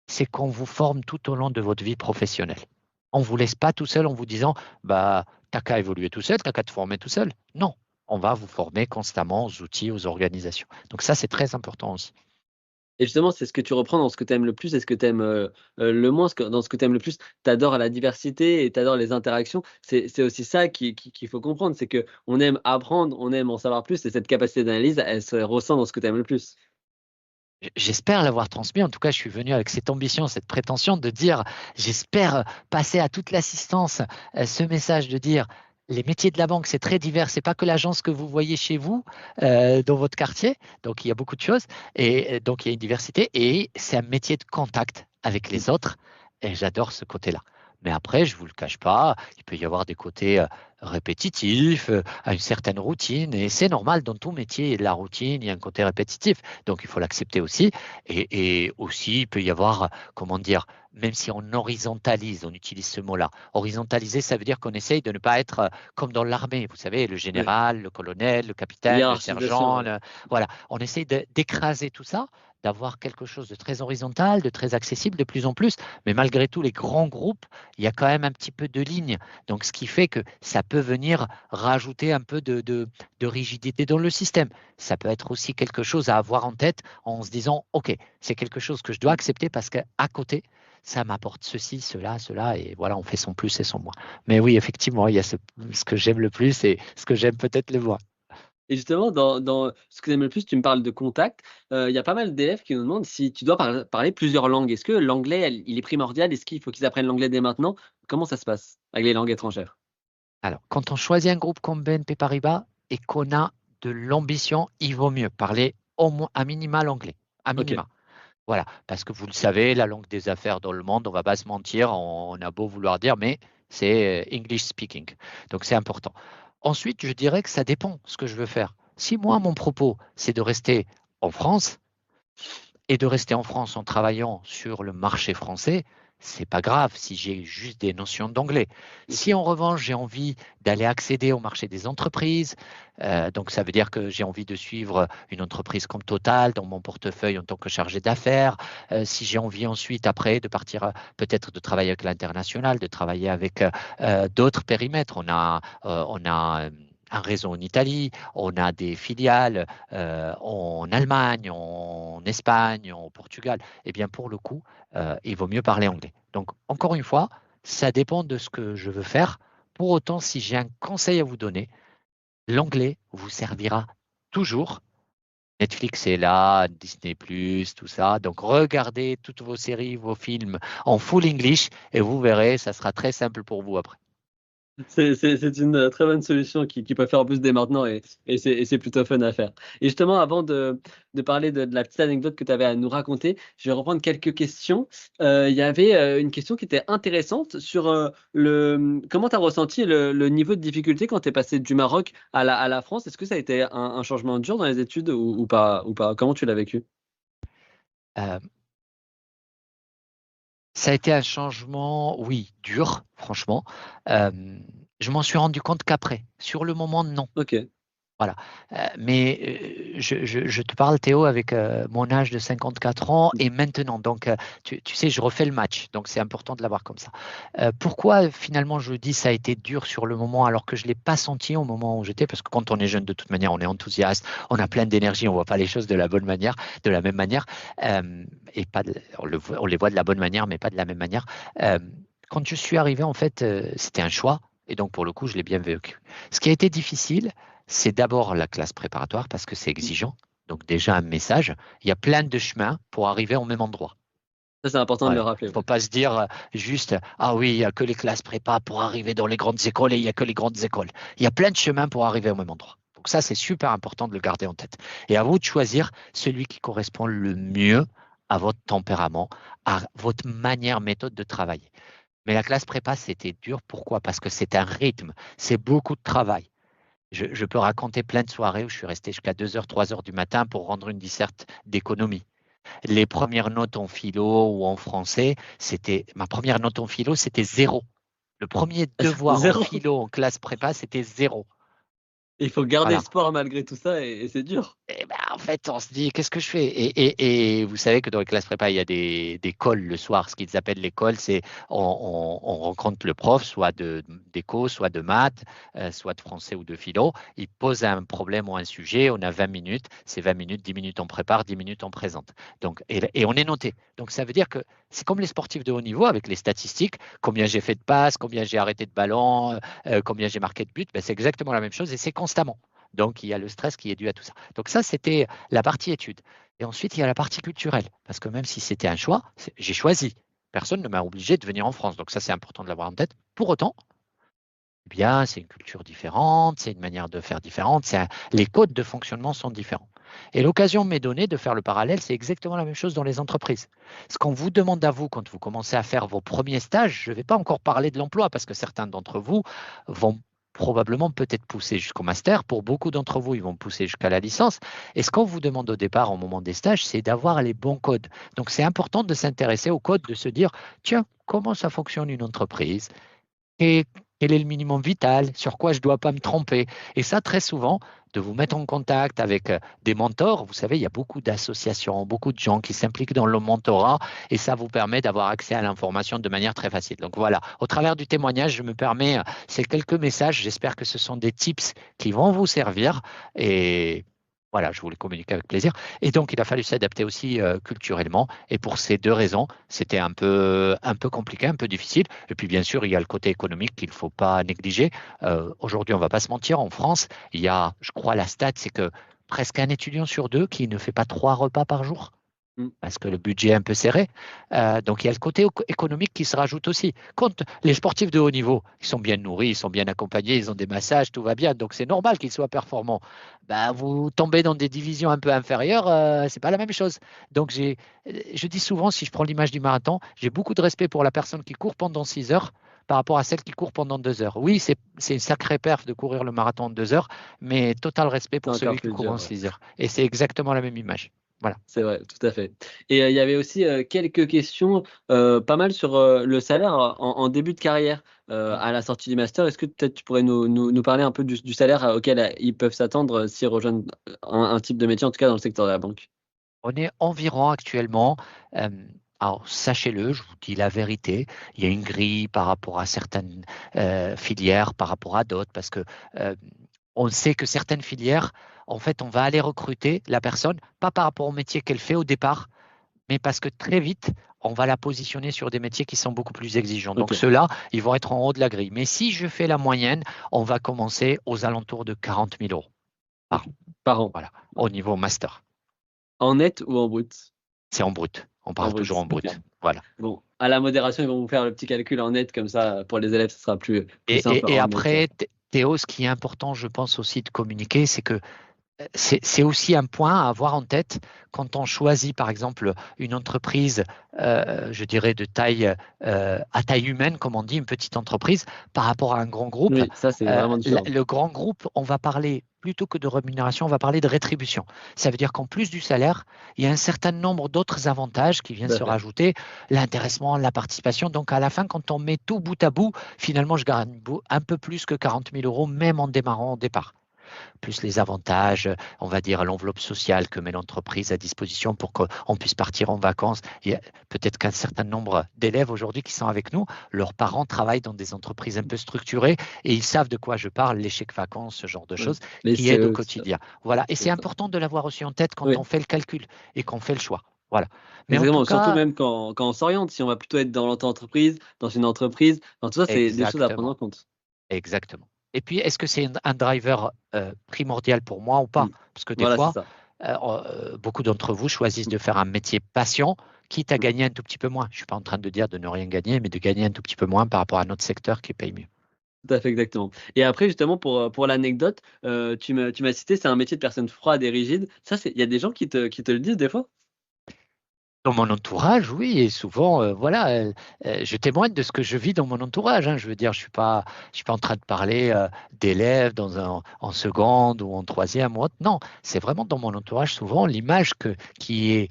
c'est qu'on vous forme tout au long de votre vie professionnelle. On ne vous laisse pas tout seul en vous disant, bah, t'as qu'à évoluer tout seul, t'as qu'à te former tout seul. Non, on va vous former constamment aux outils, aux organisations. Donc ça, c'est très important aussi. Et justement, c'est ce que tu reprends dans ce que tu aimes le plus et ce que tu aimes, le moins. Dans ce que tu aimes le plus, tu adores la diversité et tu adores les interactions. C'est aussi ça qu'il faut comprendre, c'est qu'on aime apprendre, on aime en savoir plus et cette capacité d'analyse, elle se ressent dans ce que tu aimes le plus. J'espère l'avoir transmis. En tout cas, je suis venu avec cette ambition, cette prétention de dire, j'espère passer à toute l'assistance ce message de dire, les métiers de la banque, c'est très divers. C'est pas que l'agence que vous voyez chez vous, dans votre quartier. Donc, il y a beaucoup de choses. Et donc, il y a une diversité. Et c'est un métier de contact avec Mmh. les autres. Et j'adore ce côté-là. Mais après, je ne vous le cache pas, il peut y avoir des côtés répétitifs, à une certaine routine. Et c'est normal, dans tout métier, il y a de la routine, il y a un côté répétitif. Donc, il faut l'accepter aussi. Et aussi, il peut y avoir, comment dire, même si on horizontalise, on utilise ce mot-là. Horizontaliser, ça veut dire qu'on essaye de ne pas être comme dans l'armée. Vous savez, le Ouais, général, le colonel, le capitaine, le hiérarchisation, sergent. ouais. Voilà, on essaye d'écraser tout ça, d'avoir quelque chose de très horizontal, de très accessible de plus en plus. Mais malgré tout, les grands groupes, il y a quand même un petit peu de ligne. Donc, ce qui fait que ça peut venir rajouter un peu de rigidité dans le système. Ça peut être aussi quelque chose à avoir en tête en se disant, OK, c'est quelque chose que je dois accepter parce qu'à côté, ça m'apporte ceci, cela, cela, et voilà, on fait son plus et son moins. Mais oui, effectivement, il y a ce que j'aime le plus et ce que j'aime peut-être le moins. Et justement, dans ce que tu aimes le plus, tu me parles de contact. Il y a pas mal d'élèves qui nous demandent si tu dois parler plusieurs langues. Est-ce que l'anglais, il est primordial? Est-ce qu'il faut qu'ils apprennent l'anglais dès maintenant? Comment ça se passe avec les langues étrangères? Alors, quand on choisit un groupe comme BNP Paribas et qu'on a de l'ambition, il vaut mieux parler au moins à minima l'anglais, à OK. minima. Voilà, parce que vous le savez, la langue des affaires dans le monde, on ne va pas se mentir, on a beau vouloir dire, mais c'est English speaking. Donc c'est important. Ensuite, je dirais que ça dépend ce que je veux faire. Si moi, mon propos, c'est de rester en France et de rester en France en travaillant sur le marché français, c'est pas grave si j'ai juste des notions d'anglais. Si OK. en revanche j'ai envie d'aller accéder au marché des entreprises, donc ça veut dire que j'ai envie de suivre une entreprise comme Total dans mon portefeuille en tant que chargé d'affaires, si j'ai envie ensuite après de partir peut-être de travailler avec l'international, de travailler avec d'autres périmètres, on a un réseau en Italie, on a des filiales en Allemagne, en Espagne, au Portugal, eh bien pour le coup, il vaut mieux parler anglais. Donc encore une fois, ça dépend de ce que je veux faire. Pour autant, si j'ai un conseil à vous donner, l'anglais vous servira toujours. Netflix est là, Disney+, tout ça. Donc regardez toutes vos séries, vos films en full English et vous verrez, ça sera très simple pour vous après. C'est une, très bonne solution qui peut faire en plus dès maintenant et c'est plutôt fun à faire. Et justement avant de parler de la petite anecdote que tu avais à nous raconter, je vais reprendre quelques questions. Il y avait, une question qui était intéressante sur, comment tu as ressenti le niveau de difficulté quand tu es passé du Maroc à la France? Est-ce que ça a été un changement dur dans les études ou pas? Comment tu l'as vécu? Euh, Ça a été un changement, oui, dur, franchement. Je m'en suis rendu compte qu'après. Sur le moment, non. OK. Voilà. Mais je te parle, Théo, avec mon âge de 54 ans et maintenant. Donc, tu sais, je refais le match. Donc, c'est important de l'avoir comme ça. Pourquoi, finalement, je dis ça a été dur sur le moment alors que je ne l'ai pas senti au moment où j'étais? Parce que quand on est jeune, de toute manière, on est enthousiaste, on a plein d'énergie, on ne voit pas les choses de la bonne manière, de la même manière. Et pas on les voit de la bonne manière, mais pas de la même manière. Euh, Quand je suis arrivé, en fait, c'était un choix. Et donc, pour le coup, je l'ai bien vécu. Ce qui a été difficile, c'est d'abord la classe préparatoire parce que c'est exigeant. Donc déjà un message, il y a plein de chemins pour arriver au même endroit. Ça, c'est important de le Voilà. rappeler. Il ne faut Ouais. pas se dire juste, ah oui, il n'y a que les classes prépa pour arriver dans les grandes écoles et il n'y a que les grandes écoles. Il y a plein de chemins pour arriver au même endroit. Donc ça, c'est super important de le garder en tête. Et à vous de choisir celui qui correspond le mieux à votre tempérament, à votre manière, méthode de travailler. Mais la classe prépa, c'était dur. Pourquoi? Parce que c'est un rythme, c'est beaucoup de travail. Je peux raconter plein de soirées où je suis resté jusqu'à 2 heures, 3 heures du matin pour rendre une disserte d'économie. Les premières notes en philo ou en français, ma première note en philo, c'était zéro. Le premier devoir en Zéro. philo en classe prépa, c'était zéro. Il faut garder Voilà. espoir malgré tout ça et c'est dur. Et ben, en fait, on se dit, qu'est-ce que je fais? Et vous savez que dans les classes prépa, il y a des calls le soir. Ce qu'ils appellent les calls, c'est on rencontre le prof, soit d'éco, soit de maths, soit de français ou de philo. Il pose un problème ou un sujet. On a 20 minutes. C'est 20 minutes, 10 minutes on prépare, 10 minutes on présente. Donc, et on est noté. Donc, ça veut dire que c'est comme les sportifs de haut niveau avec les statistiques. Combien j'ai fait de passes, combien j'ai arrêté de ballon, combien j'ai marqué de buts. Ben, c'est exactement la même chose et c'est constamment. Donc, il y a le stress qui est dû à tout ça. Donc ça, c'était la partie étude. Et ensuite, il y a la partie culturelle. Parce que même si c'était un choix, j'ai choisi. Personne ne m'a obligé de venir en France. Donc ça, c'est important de l'avoir en tête. Pour autant, eh bien, c'est une culture différente, c'est une manière de faire différente, les codes de fonctionnement sont différents. Et l'occasion m'est donnée de faire le parallèle, c'est exactement la même chose dans les entreprises. Ce qu'on vous demande à vous quand vous commencez à faire vos premiers stages, je ne vais pas encore parler de l'emploi parce que certains d'entre vous vont probablement peut-être pousser jusqu'au master. Pour beaucoup d'entre vous, ils vont pousser jusqu'à la licence. Et ce qu'on vous demande au départ, au moment des stages, c'est d'avoir les bons codes. Donc, c'est important de s'intéresser aux codes, de se dire, tiens, comment ça fonctionne une entreprise? Et quel est le minimum vital, sur quoi je ne dois pas me tromper. Et ça, très souvent, de vous mettre en contact avec des mentors. Vous savez, il y a beaucoup d'associations, beaucoup de gens qui s'impliquent dans le mentorat et ça vous permet d'avoir accès à l'information de manière très facile. Donc voilà, au travers du témoignage, je me permets ces quelques messages. J'espère que ce sont des tips qui vont vous servir et voilà, je vous les communique avec plaisir. Et donc, il a fallu s'adapter aussi culturellement. Et pour ces deux raisons, c'était un peu compliqué, un peu difficile. Et puis, bien sûr, il y a le côté économique qu'il ne faut pas négliger. Aujourd'hui, on ne va pas se mentir, en France, il y a, je crois, la stat, c'est que presque un étudiant sur deux qui ne fait pas 3 repas par jour Mm. parce que le budget est un peu serré. Donc, il y a le côté économique qui se rajoute aussi. Quand les sportifs de haut niveau, ils sont bien nourris, ils sont bien accompagnés, ils ont des massages, tout va bien. Donc, c'est normal qu'ils soient performants. Ben, vous tombez dans des divisions un peu inférieures, c'est pas la même chose. Donc, je dis souvent, si je prends l'image du marathon, j'ai beaucoup de respect pour la personne qui court pendant 6 heures par rapport à celle qui court pendant 2 heures. Oui, c'est une sacrée perf de courir le marathon en 2 heures, mais total respect C'est pour encore celui qui plus court dur. en Ouais. 6 heures. Et c'est exactement la même image. Voilà. C'est vrai, tout à fait. Et il y avait aussi quelques questions, pas mal sur le salaire en début de carrière à la sortie du master. Est-ce que peut-être tu pourrais nous parler un peu du salaire auquel ils peuvent s'attendre s'ils rejoignent un type de métier, en tout cas dans le secteur de la banque? On est environ actuellement, euh, alors sachez-le, je vous dis la vérité, il y a une grille par rapport à certaines filières, par rapport à d'autres, parce que euh, on sait que certaines filières, en fait, on va aller recruter la personne, pas par rapport au métier qu'elle fait au départ, mais parce que très vite, on va la positionner sur des métiers qui sont beaucoup plus exigeants. Donc Ok, ceux-là, ils vont être en haut de la grille. Mais si je fais la moyenne, on va commencer aux alentours de 40 000 euros par ok. an, Par an. voilà, au niveau master. En net ou en brut? C'est en brut. On En parle toujours brut. en Ok. brut. Voilà. Bon, à la modération, ils vont vous faire le petit calcul en net, comme ça, pour les élèves, ce sera plus simple Et en net. après, Théo, ce qui est important, je pense aussi de communiquer, c'est que c'est aussi un point à avoir en tête quand on choisit, par exemple, une entreprise, je dirais, à taille humaine, comme on dit, une petite entreprise, par rapport à un grand groupe. Oui, ça, c'est vraiment différent. Le grand groupe, on va parler, plutôt que de rémunération, on va parler de rétribution. Ça veut dire qu'en plus du salaire, il y a un certain nombre d'autres avantages qui viennent Tout à se fait. rajouter, l'intéressement, la participation. Donc, à la fin, quand on met tout bout à bout, finalement, je gagne un peu plus que 40 000 euros, même en démarrant au départ. plus les avantages, on va dire l'enveloppe sociale que met l'entreprise à disposition pour qu'on puisse partir en vacances. Il y a peut-être qu'un certain nombre d'élèves aujourd'hui qui sont avec nous, leurs parents travaillent dans des entreprises un peu structurées et ils savent de quoi je parle, les chèques vacances, ce genre de Ouais. choses Les qui aident au CE, tout ça. quotidien. Voilà, et C'est c'est ça. important de l'avoir aussi en tête quand on Oui, fait le calcul et qu'on fait le choix. Voilà. Mais en tout exactement. Surtout cas, même quand on s'oriente, si on va plutôt être dans l'auto-entreprise, dans une entreprise, enfin, tout ça, c'est des choses à prendre en exactement. compte. Exactement. Et puis, est-ce que c'est un driver primordial pour moi ou pas? Mm. Parce que des Voilà, c'est fois, ça. beaucoup d'entre vous choisissent Mm. de faire un métier passion, quitte à Mm. gagner un tout petit peu moins. Je ne suis pas en train de dire de ne rien gagner, mais de gagner un tout petit peu moins par rapport à notre secteur qui paye mieux. Tout à fait, exactement. Et après, justement, pour l'anecdote, tu m'as cité, c'est un métier de personne froide et rigide. Ça, il y a des gens qui te le disent des fois? Dans mon entourage, oui, et souvent, voilà, je témoigne de ce que je vis dans mon entourage, hein. Je veux dire, je suis pas en train de parler d'élèves en seconde ou en troisième ou autre. Non, c'est vraiment dans mon entourage, souvent, l'image qui est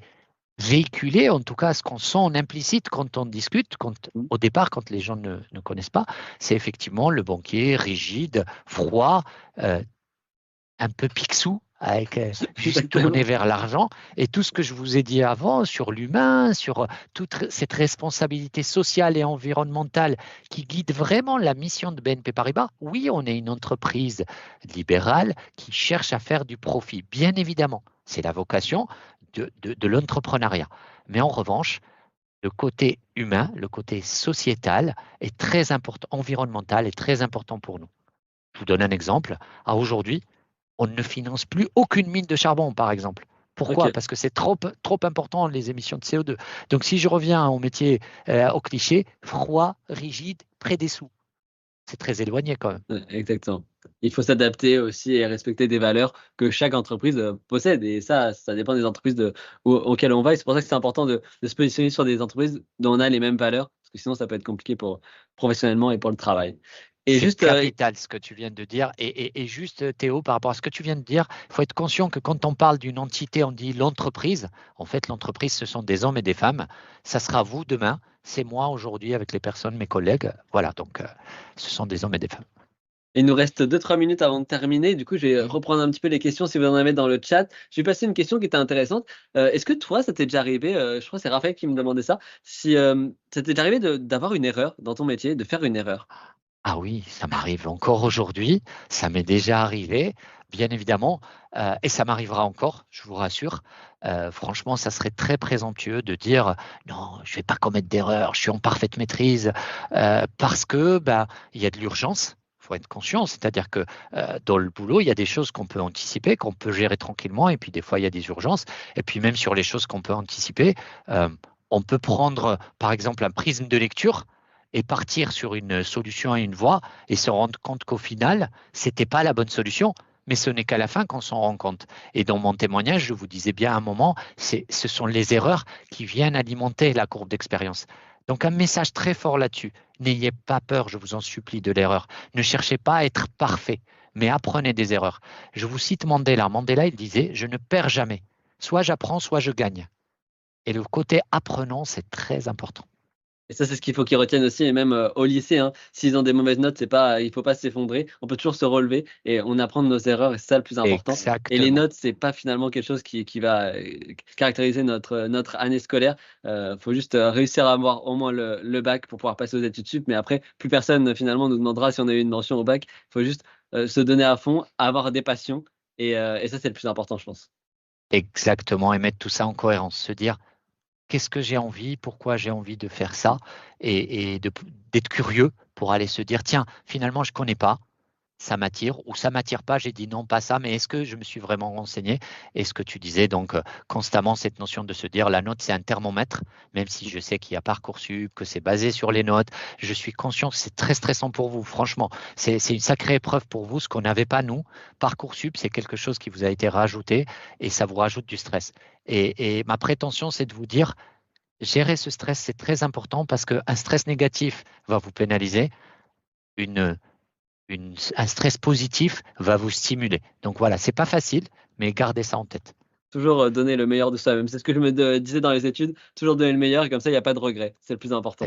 véhiculée, en tout cas, ce qu'on sent en implicite quand on discute, Mm. au départ, quand les gens ne connaissent pas, c'est effectivement le banquier rigide, froid, euh, un peu picsou, avec juste tourné Exactement. vers l'argent. Et tout ce que je vous ai dit avant sur l'humain, sur toute cette responsabilité sociale et environnementale qui guide vraiment la mission de BNP Paribas. Oui, on est une entreprise libérale qui cherche à faire du profit, bien évidemment. C'est la vocation de l'entrepreneuriat. Mais en revanche, le côté humain, le côté sociétal est très important, environnemental est très important pour nous. Je vous donne un exemple. À aujourd'hui, on ne finance plus aucune mine de charbon, par exemple. Pourquoi? Ok. Parce que c'est trop important les émissions de CO2. Donc, si je reviens au métier, au cliché, froid, rigide, près des sous, c'est très éloigné quand même. Ouais, exactement. Il faut s'adapter aussi et respecter des valeurs que chaque entreprise possède. Et ça dépend des entreprises auxquelles on va. Et c'est pour ça que c'est important de se positionner sur des entreprises dont on a les mêmes valeurs, parce que sinon ça peut être compliqué pour professionnellement et pour le travail. Et C'est juste, capital ce que tu viens de dire. Et juste, Théo, par rapport à ce que tu viens de dire, il faut être conscient que quand on parle d'une entité, on dit l'entreprise. En fait, l'entreprise, ce sont des hommes et des femmes. Ça sera vous demain. C'est moi aujourd'hui avec les personnes, mes collègues. Voilà, donc ce sont des hommes et des femmes. il nous reste 2-3 minutes avant de terminer. Du coup, je vais Mhm. reprendre un petit peu les questions si vous en avez dans le chat. Je vais passer une question qui était intéressante. Est-ce que toi, ça t'est déjà arrivé, je crois que c'est Raphaël qui me demandait ça, si ça t'est déjà arrivé d'avoir une erreur dans ton métier, de faire une erreur? Ah oui, ça m'arrive encore aujourd'hui, ça m'est déjà arrivé, bien évidemment, et ça m'arrivera encore, je vous rassure. Franchement, ça serait très présomptueux de dire non, je ne vais pas commettre d'erreur, je suis en parfaite maîtrise, parce que ben, il y a de l'urgence. Il faut être conscient, c'est-à-dire que dans le boulot, il y a des choses qu'on peut anticiper, qu'on peut gérer tranquillement, et puis des fois, il y a des urgences. Et puis même sur les choses qu'on peut anticiper, euh, on peut prendre, par exemple, un prisme de lecture et partir sur une solution et une voie et se rendre compte qu'au final, c'était pas la bonne solution. Mais ce n'est qu'à la fin qu'on s'en rend compte. Et dans mon témoignage, je vous disais bien à un moment, ce sont les erreurs qui viennent alimenter la courbe d'expérience. Donc un message très fort là-dessus. N'ayez pas peur, je vous en supplie, de l'erreur. Ne cherchez pas à être parfait, mais apprenez des erreurs. Je vous cite Mandela. Mandela, il disait, je ne perds jamais. Soit j'apprends, soit je gagne. Et le côté apprenant, c'est très important. Et ça, c'est ce qu'il faut qu'ils retiennent aussi, et même au lycée, hein, s'ils ont des mauvaises notes, c'est pas, il faut pas s'effondrer. On peut toujours se relever et on apprend de nos erreurs, et c'est ça le plus important. Et les Exactement. notes, c'est pas finalement quelque chose qui va caractériser notre année scolaire. Faut juste réussir à avoir au moins le bac pour pouvoir passer aux études sup. Mais après, plus personne finalement nous demandera si on a eu une mention au bac. Il faut juste se donner à fond, avoir des passions, et ça, c'est le plus important, je pense. Exactement, et mettre tout ça en cohérence, se dire qu'est-ce que j'ai envie, pourquoi j'ai envie de faire ça, et d'être curieux pour aller se dire, tiens, finalement, je ne connais pas, ça m'attire ou ça m'attire pas, j'ai dit non, pas ça, mais est-ce que je me suis vraiment renseigné? Et ce que tu disais, donc constamment cette notion de se dire la note, c'est un thermomètre, même si je sais qu'il y a Parcoursup, que c'est basé sur les notes, je suis conscient que c'est très stressant pour vous, franchement. C'est une sacrée épreuve pour vous, ce qu'on n'avait pas nous. Parcoursup, c'est quelque chose qui vous a été rajouté et ça vous rajoute du stress. Et ma prétention, c'est de vous dire, gérer ce stress, c'est très important parce qu'un stress négatif va vous pénaliser. Une un stress positif va vous stimuler. Donc voilà, c'est pas facile, mais gardez ça en tête. Toujours donner le meilleur de soi-même. C'est ce que je me disais dans les études, toujours donner le meilleur, et comme ça, il n'y a pas de regret. C'est le plus important.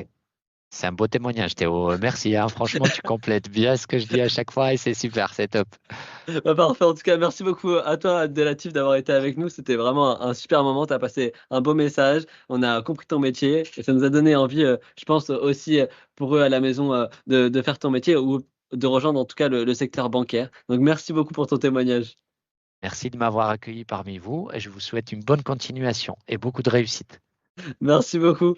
C'est un beau témoignage, Théo. Merci, hein. Franchement, tu complètes bien ce que je dis à chaque fois et c'est super, c'est top. Bah, parfait. En tout cas, merci beaucoup à toi, Abdelatif, d'avoir été avec nous. C'était vraiment un super moment. Tu as passé un beau message. On a compris ton métier et ça nous a donné envie, je pense aussi pour eux à la maison de faire ton métier ou de rejoindre en tout cas le secteur bancaire. Donc, merci beaucoup pour ton témoignage. Merci de m'avoir accueilli parmi vous et je vous souhaite une bonne continuation et beaucoup de réussite. Merci beaucoup.